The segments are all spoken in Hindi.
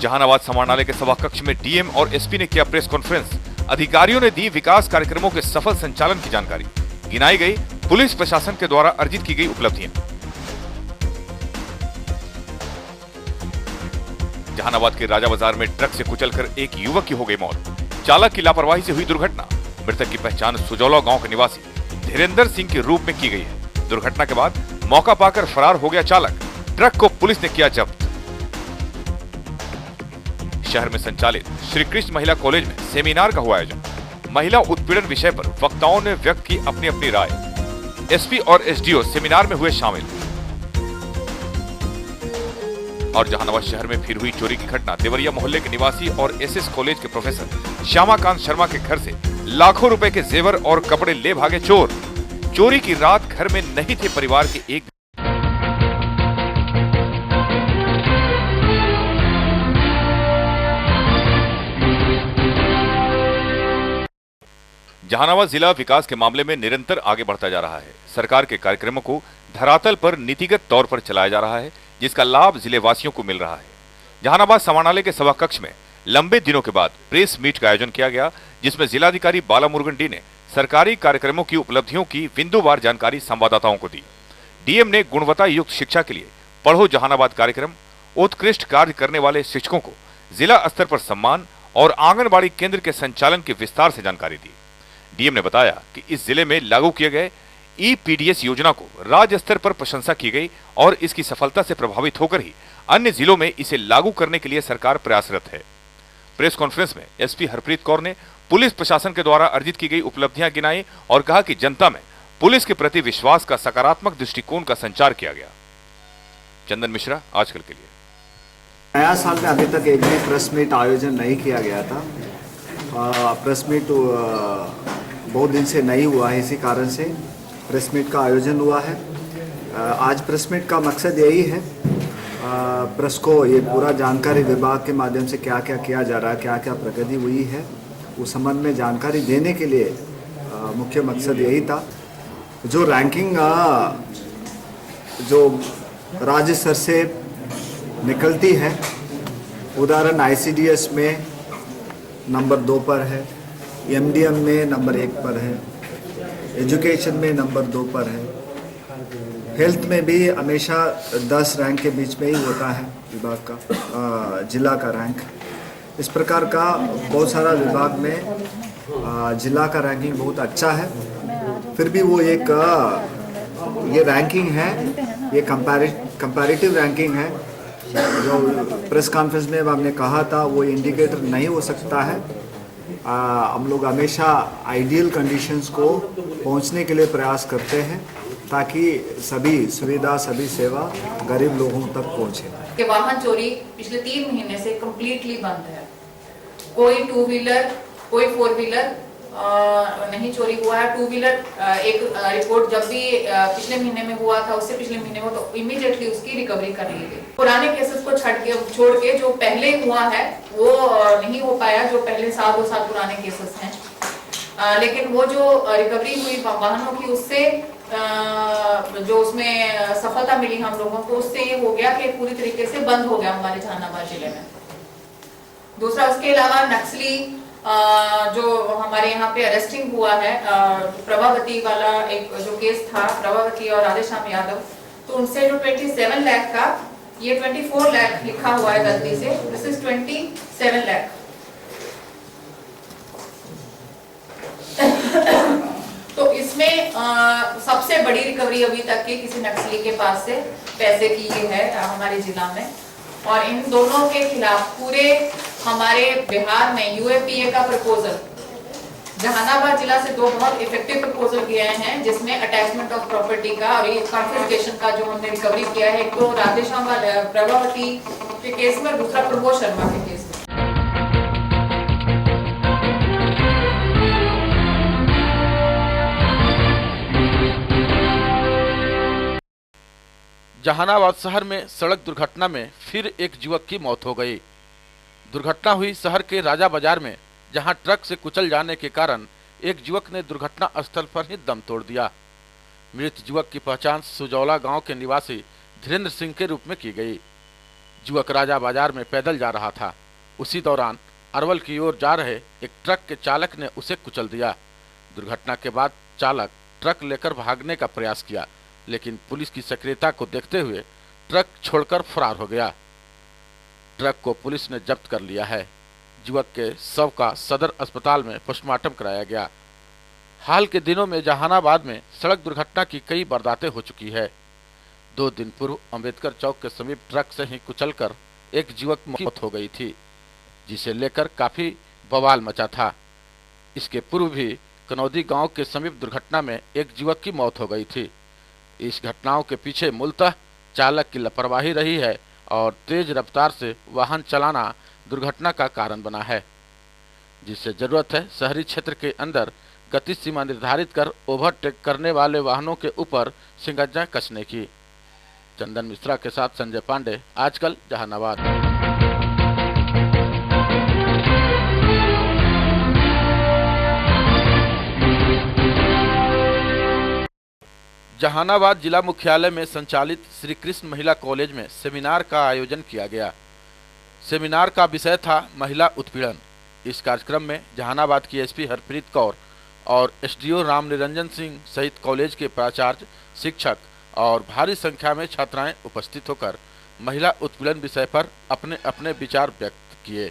जहानाबाद समाहरणालय के सभा कक्ष में डीएम और एसपी ने किया प्रेस कॉन्फ्रेंस। अधिकारियों ने दी विकास कार्यक्रमों के सफल संचालन की जानकारी। गिनाई गई पुलिस प्रशासन के द्वारा अर्जित की गई उपलब्धियां। जहानाबाद के राजा बाजार में ट्रक से कुचलकर एक युवक की हो गई मौत। चालक की लापरवाही से हुई दुर्घटना। मृतक की पहचान सुजौला गांव के निवासी धीरेन्द्र सिंह के रूप में की गई है। दुर्घटना के बाद मौका पाकर फरार हो गया चालक। ट्रक को पुलिस ने किया जब्त। शहर में संचालित श्री कृष्ण महिला कॉलेज में सेमिनार का हुआ आयोजन। महिला उत्पीड़न विषय पर वक्ताओं ने व्यक्त की अपनी अपनी राय। एसपी और एसडीओ सेमिनार में हुए शामिल। और जहानाबाद शहर में फिर हुई चोरी की घटना। देवरिया मोहल्ले के निवासी और एसएस कॉलेज के प्रोफेसर श्यामाकांत शर्मा के घर से लाखों रुपए के जेवर और कपड़े ले भागे चोर। चोरी की रात घर में नहीं थे परिवार के एक। जहानाबाद जिला विकास के मामले में निरंतर आगे बढ़ता जा रहा है। सरकार के कार्यक्रमों को धरातल पर नीतिगत तौर पर चलाया जा रहा है, जिसका लाभ जिले वासियों को मिल रहा है। जहानाबाद समाहरणालय के सभा कक्ष में लंबे दिनों के बाद प्रेस मीट का आयोजन किया गया, जिसमें जिलाधिकारी बालामुरुगन डी ने सरकारी कार्यक्रमों की उपलब्धियों की बिंदुवार जानकारी संवाददाताओं को दी। डीएम ने गुणवत्ता युक्त शिक्षा के लिए पढ़ो जहानाबाद कार्यक्रम, उत्कृष्ट कार्य करने वाले शिक्षकों को जिला स्तर पर सम्मान और आंगनबाड़ी केंद्र के संचालन की विस्तार से जानकारी दी। डीएम ने बताया कि इस जिले में लागू किए गए ईपीडीएस योजना को राज्य स्तर पर प्रशंसा की गई और इसकी सफलता से प्रभावित होकर ही अन्य जिलों में इसे लागू करने के लिए सरकार प्रयासरत है। प्रेस कॉन्फ्रेंस में एसपी हरप्रीत कौर ने पुलिस प्रशासन के द्वारा अर्जित की गई उपलब्धियां गिनाई और कहा कि जनता में पुलिस के प्रति विश्वास का सकारात्मक दृष्टिकोण का संचार किया गया। चंदन मिश्रा, आजकल के लिए। नया साल में अभी तक एक भी प्रेस मीट आयोजन नहीं किया गया था। प्रेस मीट बहुत दिन से नहीं हुआ है, इसी कारण से प्रेस मीट का आयोजन हुआ है। आज प्रेस मीट का मकसद यही है, प्रेस को ये पूरा जानकारी विभाग के माध्यम से क्या क्या किया जा रहा है, क्या क्या प्रगति हुई है, उस संबंध में जानकारी देने के लिए मुख्य मकसद यही था। जो रैंकिंग जो राज्य स्तर से निकलती है, उदाहरण आईसीडीएस में नंबर 2 पर है, एमडीएम में नंबर 1 पर है, एजुकेशन में नंबर 2 पर है, हेल्थ में भी हमेशा 10 रैंक के बीच में ही होता है विभाग का, जिला का रैंक। इस प्रकार का बहुत सारा विभाग में जिला का रैंकिंग बहुत अच्छा है। फिर भी वो एक ये रैंकिंग है, ये कंपैरेटिव रैंकिंग है। जो प्रेस कॉन्फ्रेंस में हमने कहा था वो इंडिकेटर नहीं हो सकता है। हम लोग हमेशा आइडियल कंडीशंस को पहुंचने के लिए प्रयास करते हैं ताकि सभी सुविधा, सभी सेवा गरीब लोगों तक पहुंचे। कि वाहन चोरी पिछले 3 महीने से कम्प्लीटली बंद है। कोई 2 व्हीलर, कोई 4 व्हीलर नहीं चोरी हुआ है। 2 व्हीलर एक रिपोर्ट जब भी पिछले महीने में हुआ था, उससे पिछले महीने में, तो इमीडिएटली उसकी रिकवरी कर ली गई। पुराने केसेस को छोड़ के जो पहले हुआ है वो नहीं हो पाया, जो पहले 1-2 साल पुराने केसेस हैं। लेकिन वो जो रिकवरी हुई वाहनों की, उससे जो उसमें सफलता मिली हम लोगों को, उससे ये हो गया कि पूरी तरीके से बंद हो गया हमारे जहानाबाद जिले में। दूसरा, उसके अलावा नक्सली जो हमारे यहाँ पे अरेस्टिंग हुआ है, प्रभावती वाला एक जो केस था, प्रभावती और राधेश्याम यादव, तो उनसे जो 27 लाख का, ये 24 लाख लिखा हुआ है गलती से, दिस इज 27 लाख। तो इसमें सबसे बड़ी रिकवरी अभी तक की किसी नक्सली के पास से पैसे की ये है हमारे जिला में। और इन दोनों के खिलाफ पूरे हमारे बिहार में यूएपीए का प्रपोजल, जहानाबाद जिला से 2 बहुत इफेक्टिव प्रपोजल किए हैं, जिसमें अटैचमेंट ऑफ प्रॉपर्टी का और ये कॉन्फिस्केशन का जो हमने रिकवरी किया है। एक तो राधेश्याम प्रभावती के केस में, दूसरा प्रमोद शर्मा के केस में। जहानाबाद शहर में सड़क दुर्घटना में फिर एक युवक की मौत हो गई। दुर्घटना हुई शहर के राजा बाजार में, जहां ट्रक से कुचल जाने के कारण एक युवक ने दुर्घटना स्थल पर ही दम तोड़ दिया। मृत युवक की पहचान सुजौला गांव के निवासी धीरेन्द्र सिंह के रूप में की गई। युवक राजा बाजार में पैदल जा रहा था। उसी दौरान अरवल की ओर जा रहे एक ट्रक के चालक ने उसे कुचल दिया। दुर्घटना के बाद चालक ट्रक लेकर भागने का प्रयास किया, लेकिन पुलिस की सक्रियता को देखते हुए ट्रक छोड़कर फरार हो गया। ट्रक को पुलिस ने जब्त कर लिया है। युवक के शव का सदर अस्पताल में पोस्टमार्टम कराया गया। हाल के दिनों में जहानाबाद में सड़क दुर्घटना की कई वारदातें हो चुकी है। 2 दिन पूर्व अंबेडकर चौक के समीप ट्रक से ही कुचलकर एक युवक की मौत हो गई थी, जिसे लेकर काफी बवाल मचा था। इसके पूर्व भी कनौदी गांव के समीप दुर्घटना में एक युवक की मौत हो गई थी। इस घटनाओं के पीछे मूलतः चालक की लापरवाही रही है और तेज रफ्तार से वाहन चलाना दुर्घटना का कारण बना है, जिससे जरूरत है शहरी क्षेत्र के अंदर गति सीमा निर्धारित कर ओवरटेक करने वाले वाहनों के ऊपर सिंगजा कसने की। चंदन मिश्रा के साथ संजय पांडे, आजकल जहानाबाद। जहानाबाद जिला मुख्यालय में संचालित श्री कृष्ण महिला कॉलेज में सेमिनार का आयोजन किया गया। सेमिनार का विषय था महिला उत्पीड़न। इस कार्यक्रम में जहानाबाद की एसपी हरप्रीत कौर और एसडीओ राम निरंजन सिंह सहित कॉलेज के प्राचार्य, शिक्षक और भारी संख्या में छात्राएं उपस्थित होकर महिला उत्पीड़न विषय पर अपने अपने विचार व्यक्त किए।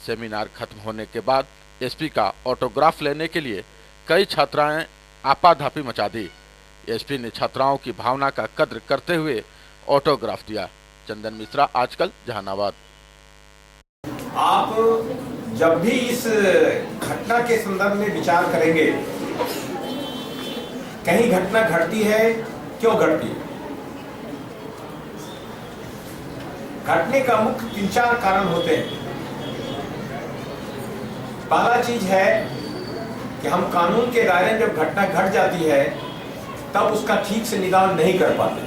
सेमिनार खत्म होने के बाद एसपी का ऑटोग्राफ लेने के लिए कई छात्राएं आपाधापी मचा दी। एसपी ने छात्राओं की भावना का कद्र करते हुए ऑटोग्राफ दिया। चंदन मिश्रा, आजकल जहानाबाद। आप जब भी इस घटना के संदर्भ में विचार करेंगे, कहीं घटना घटती है, क्यों घटती है? घटने का मुख्य 3-4 कारण होते हैं। पहला चीज है कि हम कानून के दायरे में जब घटना घट जाती है तब उसका ठीक से निदान नहीं कर पाते।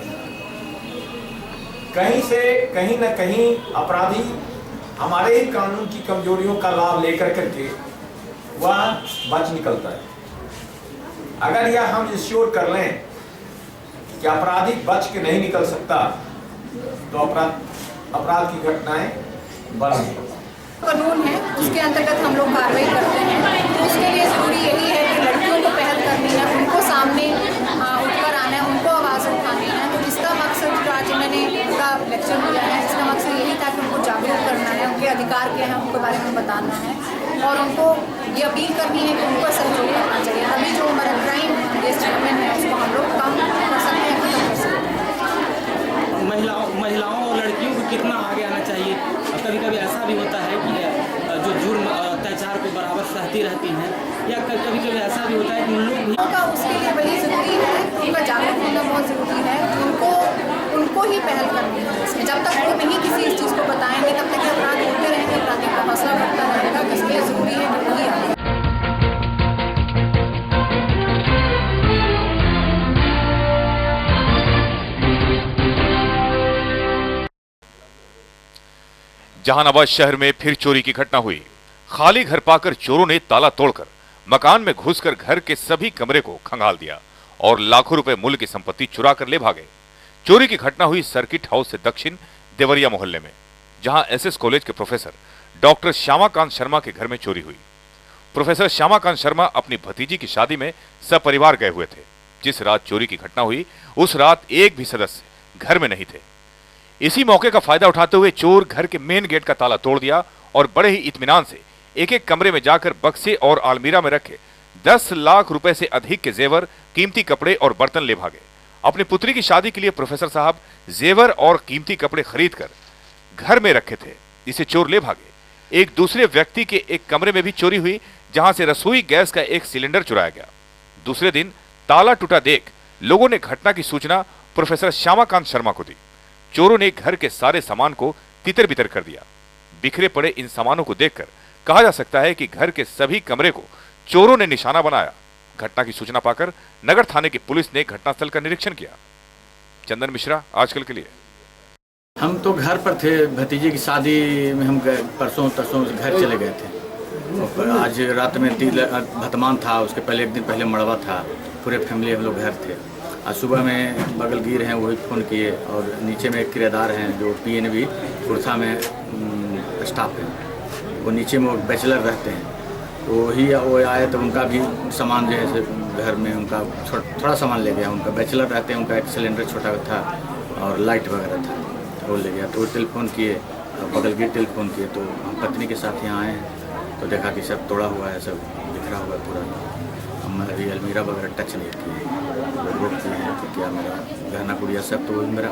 कहीं से कहीं न कहीं अपराधी हमारे ही कानून की कमजोरियों का लाभ लेकर करके वह बच निकलता है। अगर यह हम इंश्योर कर लें कि अपराधी बच के नहीं निकल सकता तो अपराध की घटनाएं बढ़ कानून है उसके अंतर्गत हम लोग कार्रवाई करते हैं। तो उसके लिए ज़रूरी यही है कि लड़कियों को पहल करनी है, उनको सामने उठकर आना है, उनको आवाज़ उठानी है। तो इसका मकसद जो आज मैंने पूरा लेक्चर दिया है, इसका मकसद यही था कि उनको जागरूक करना है, उनके अधिकार क्या हैं उनके बारे में बताना है और उनको ये अपील करनी है कि उनको सहयोग करना चाहिए। अभी जो हमारा क्राइम अगेंस्ट वुमेन है उसको हम लोग कम कर सकते हैं, खत्म कर सकते हैं। महिलाओं और लड़कियों को कितना आगे आना चाहिए। कभी कभी ऐसा भी होता है कि जो जुर्म अत्याचार को बराबर सहती रहती हैं, या कभी कभी ऐसा भी होता है कि उन लोग का उसके लिए वही ज़रूरी है, उनका जागरूक होना बहुत ज़रूरी है। उनको ही पहल करनी है इसमें। जब तक वो नहीं किसी इस चीज़ को बताएंगे तब तक अपराध होते रहेंगे, अपराधी का हौसला बढ़ता रहेगा। इसलिए ज़रूरी है कि वही आगे। जहानाबाद शहर में फिर चोरी की घटना हुई। खाली घर पाकर चोरों ने ताला तोड़कर मकान में घुसकर घर के सभी कमरे को खंगाल दिया और लाखों रुपए मूल्य की संपत्ति चुरा कर ले भागे। चोरी की घटना हुई सर्किट हाउस से दक्षिण देवरिया मोहल्ले में, जहां एसएस कॉलेज के प्रोफेसर डॉक्टर श्यामाकांत शर्मा के घर में चोरी हुई। प्रोफेसर श्यामाकांत शर्मा अपनी भतीजी की शादी में सपरिवार गए हुए थे। जिस रात चोरी की घटना हुई उस रात एक भी सदस्य घर में नहीं थे। इसी मौके का फायदा उठाते हुए चोर घर के मेन गेट का ताला तोड़ दिया और बड़े ही इत्मीनान से एक एक कमरे में जाकर बक्से और अलमीरा में रखे 10 लाख रुपए से अधिक के जेवर, कीमती कपड़े और बर्तन ले भागे। अपनी पुत्री की शादी के लिए प्रोफेसर साहब जेवर और कीमती कपड़े खरीद कर घर में रखे थे, इसे चोर ले भागे। एक दूसरे व्यक्ति के एक कमरे में भी चोरी हुई, जहां से रसोई गैस का एक सिलेंडर चुराया गया। दूसरे दिन ताला टूटा देख लोगों ने घटना की सूचना प्रोफेसर श्यामाकांत शर्मा को दी। चोरों ने घर के सारे सामान को तितर बितर कर दिया। बिखरे पड़े इन सामानों को देखकर कहा जा सकता है कि घर के सभी कमरे को चोरों ने निशाना बनाया। घटना की सूचना पाकर नगर थाने की पुलिस ने घटनास्थल का निरीक्षण किया। चंदन मिश्रा, आजकल के लिए। हम तो घर पर थे, भतीजे की शादी में हम परसों घर चले गए थे। आज रात में भतमान था, उसके पहले एक दिन पहले मड़वा था, पूरे फैमिली हम लोग घर थे। आज सुबह में बगलगीर हैं वही फ़ोन किए, और नीचे में एक किराएदार हैं जो PNB कुर्था में स्टाफ है, वो नीचे में वो बैचलर रहते हैं, तो वो आए तो उनका भी सामान जो है घर में उनका थोड़ा सामान ले गया। उनका बैचलर रहते हैं, उनका एक सिलेंडर छोटा था और लाइट वगैरह था, वो ले गया। तो वो टेलीफोन किए, बगलगीर टेलीफोन किए, तो हम पत्नी के साथ यहाँ आए हैं तो देखा कि सब तोड़ा हुआ है, सब बिखरा हुआ है पूरा। हम अभी अलमीरा वगैरह टच नहीं किए, रोक किए हैं तो क्या मेरा गहना गुड़िया सब तो मेरा